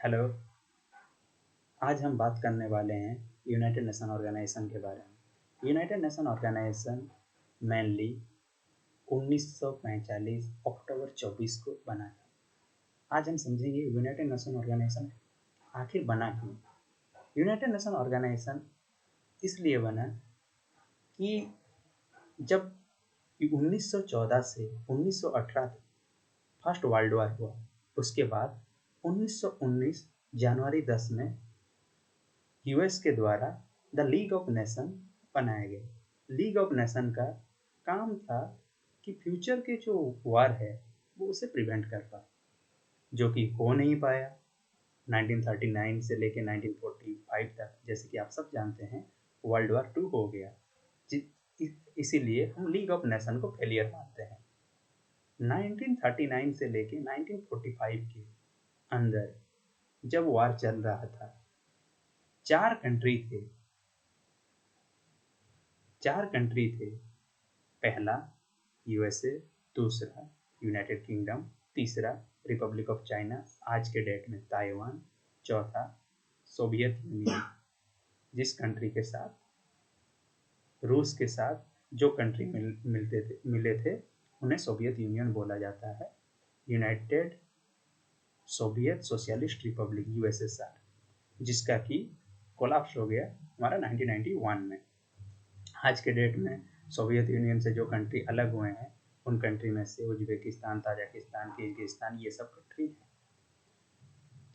Hello. आज हम बात करने वाले हैं यूनाइटेड नेशन ऑर्गेनाइजेशन के बारे में। यूनाइटेड नेशन ऑर्गेनाइजेशन मेनली 1945 अक्टूबर 24 को बना था। आज हम समझेंगे यूनाइटेड नेशन ऑर्गेनाइजेशन आखिर बना क्यों। यूनाइटेड नेशन ऑर्गेनाइजेशन इसलिए बना कि जब 1914 से 1918 तक फर्स्ट वर्ल्ड वॉर हुआ, उसके बाद 1919 जनवरी 10 में यूएस के द्वारा द लीग ऑफ नेशन बनाया गया। लीग ऑफ नेशन का काम था कि फ्यूचर के जो वार है वो उसे प्रिवेंट कर पाए, जो कि हो नहीं पाया। 1939 से लेकर 1945 तक, जैसे कि आप सब जानते हैं, वर्ल्ड वॉर 2 हो गया। इसीलिए हम लीग ऑफ नेशन को फेलियर मानते हैं। 1939 से लेके 1945 के अंदर जब वार चल रहा था, चार कंट्री थे। पहला यूएसए, दूसरा यूनाइटेड किंगडम, तीसरा रिपब्लिक ऑफ चाइना, आज के डेट में ताइवान, चौथा सोवियत यूनियन। जिस कंट्री के साथ, रूस के साथ जो कंट्री मिले थे उन्हें सोवियत यूनियन बोला जाता है। United Soviet socialist Republic USSR, जिसका कि कोलैप्स हो गया हमारा 1991 में। आज के डेट में सोवियत यूनियन से जो कंट्री अलग हुए हैं, उन कंट्री में से उज्बेकिस्तान, ताजिकिस्तान, किर्गिस्तान, ये सब कंट्री हैं,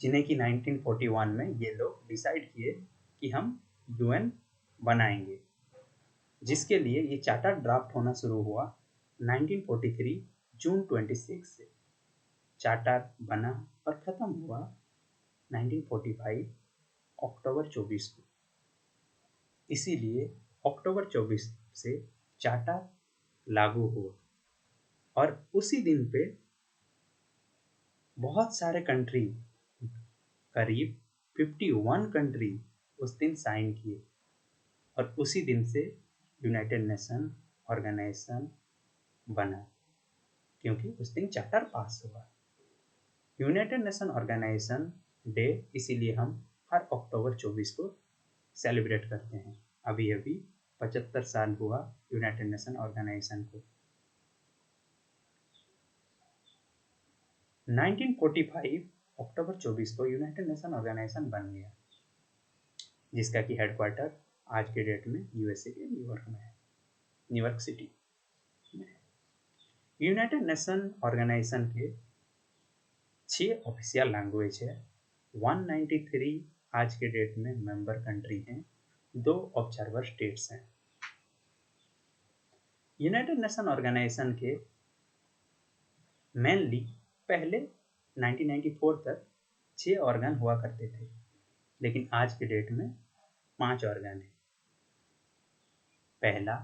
जिन्हें कि 1941 में ये लोग डिसाइड किए कि हम यूएन बनाएंगे, जिसके लिए ये चार्टर ड्राफ्ट होना शुरू हुआ 1943 जून 26 से। चार्टर बना और ख़त्म हुआ 1945 अक्टूबर 24 को। इसीलिए अक्टूबर 24 से चार्टर लागू हुआ और उसी दिन पे बहुत सारे कंट्री, करीब 51 कंट्री उस दिन साइन किए और उसी दिन से यूनाइटेड नेशन ऑर्गेनाइजेशन बना, क्योंकि उस दिन चार्टर पास हुआ। यूनाइटेड नेशन ऑर्गेनाइजेशन डे इसीलिए हम हर अक्टूबर 24 को सेलिब्रेट करते हैं। अभी 75 साल हुआ यूनाइटेड नेशन ऑर्गेनाइजेशन को। 1945 अक्टूबर 24 को यूनाइटेड नेशन ऑर्गेनाइजेशन बन गया, जिसका कि हेडक्वार्टर आज के डेट में यूएसए के न्यूयॉर्क में है, न्यूयॉर्क सिटी में। यूनाइटेड नेशन ऑर्गेनाइजेशन के 6 ऑफिशियल लैंग्वेज है, 193 आज के डेट में मेंबर कंट्री हैं, 2 ऑब्जर्वर स्टेट्स हैं। यूनाइटेड नेशन ऑर्गेनाइजेशन के मेनली पहले 1994 तक 6 ऑर्गन हुआ करते थे, लेकिन आज के डेट में 5 ऑर्गन हैं। पहला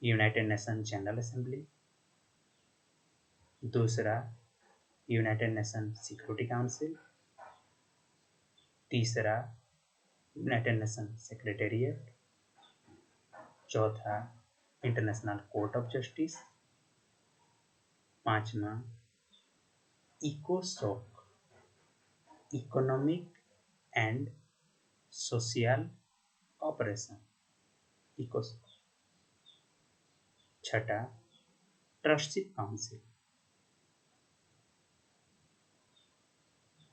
यूनाइटेड नेशन जनरल असेंबली, दूसरा यूनाइटेड नेशन सिक्योरिटी काउंसिल, तीसरा यूनाइटेड नेशन सेक्रेटेरिएट, चौथा इंटरनेशनल कोर्ट ऑफ जस्टिस, पांचवा इकोसोक, इकोनॉमिक एंड सोशल ऑपरेशन, इकोसोक, छठा ट्रस्टशिप काउंसिल।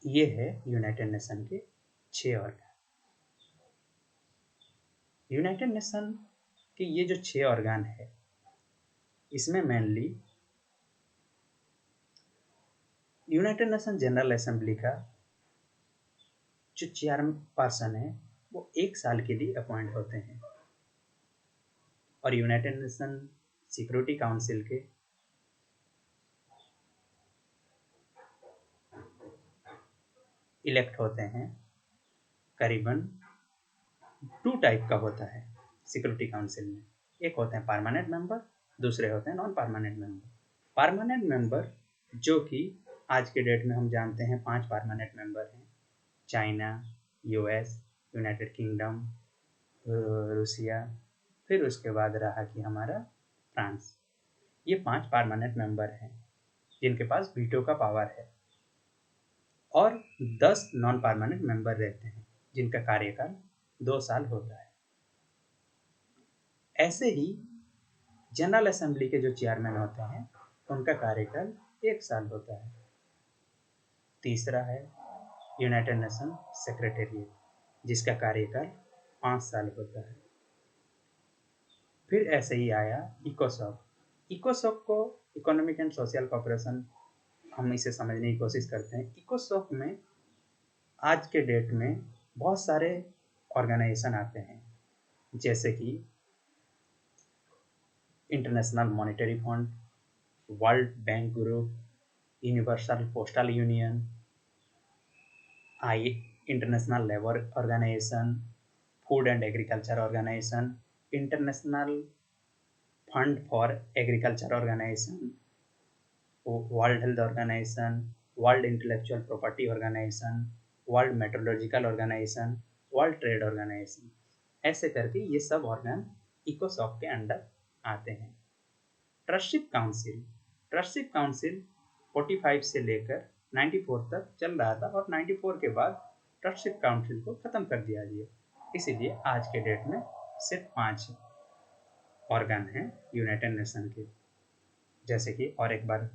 ये है यूनाइटेड नेशन के 6 ऑर्गन। यूनाइटेड नेशन के ये जो 6 ऑर्गन है, इसमें mainly United nation general assembly का जो चेयरपर्सन है वो 1 साल के लिए अपॉइंट होते हैं, और यूनाइटेड नेशन सिक्योरिटी काउंसिल के इलेक्ट होते हैं। करीबन 2 टाइप का होता है सिक्योरिटी काउंसिल में, एक होते हैं परमानेंट मेंबर, दूसरे होते हैं non permanent member. Permanent member, जो कि आज के डेट में हम जानते हैं 5 परमानेंट मेंबर हैं, China, US, United kingdom, Russia, फिर उसके बाद रहा कि हमारा फ्रांस। ये 5 परमानेंट मेंबर हैं जिनके पास वीटो का पावर है। और 10 नॉन परमानेंट मेंबर रहते हैं जिनका कार्यकाल 2 साल होता है। ऐसे ही जनरल असेंबली के जो चेयरमैन होते हैं उनका कार्यकाल 1 साल होता है। तीसरा है यूनाइटेड नेशन सेक्रेटेरिएट, जिसका कार्यकाल 5 साल होता है। फिर ऐसे ही आया इकोसॉक। इकोसॉक को इकोनॉमिक एंड सोशल कॉर्पोरेशन, हम इसे समझने की कोशिश करते हैं। इकोसॉक में आज के डेट में बहुत सारे ऑर्गेनाइजेशन आते हैं, जैसे कि International Monetary Fund, World Bank Group, Universal Postal Union, International Labour Organisation, Food and Agriculture Organisation, International Fund for Agriculture Organisation, World Health Organisation, World Intellectual Property Organisation, World Meteorological Organisation, World Trade Organisation. ऐसे करके ये सब organ इकोसॉक के under आते हैं। ट्रस्टशिप council, ट्रस्टशिप council 45 से लेकर 94 तक चल रहा था और 94 के बाद ट्रस्टशिप काउंसिल को खत्म कर दिया गया। इसीलिए आज के डेट में सिर्फ 5 ऑर्गन हैं यूनाइटेड नेशन के। जैसे कि और एक बार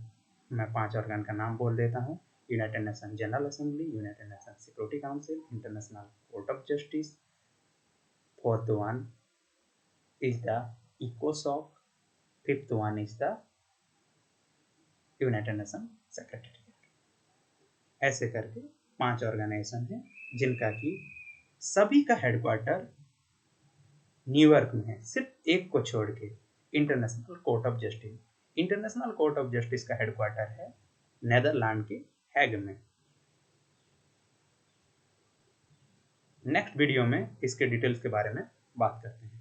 मैं 5 ऑर्गन का नाम बोल देता हूँ। United nation general assembly, United nation security council, international court of justice, fourth one is the ECOSOC, fifth one is the United nation secretariat. ऐसे करके 5 ऑर्गेनाइजेशन हैं जिनका कि सभी का हेडक्वार्टर न्यूयॉर्क में है, सिर्फ एक को छोड़ के, international court of justice. International court of justice का हेडक्वार्टर है नेदरलैंड के हैग में। नेक्स्ट वीडियो में इसके डिटेल्स के बारे में बात करते हैं।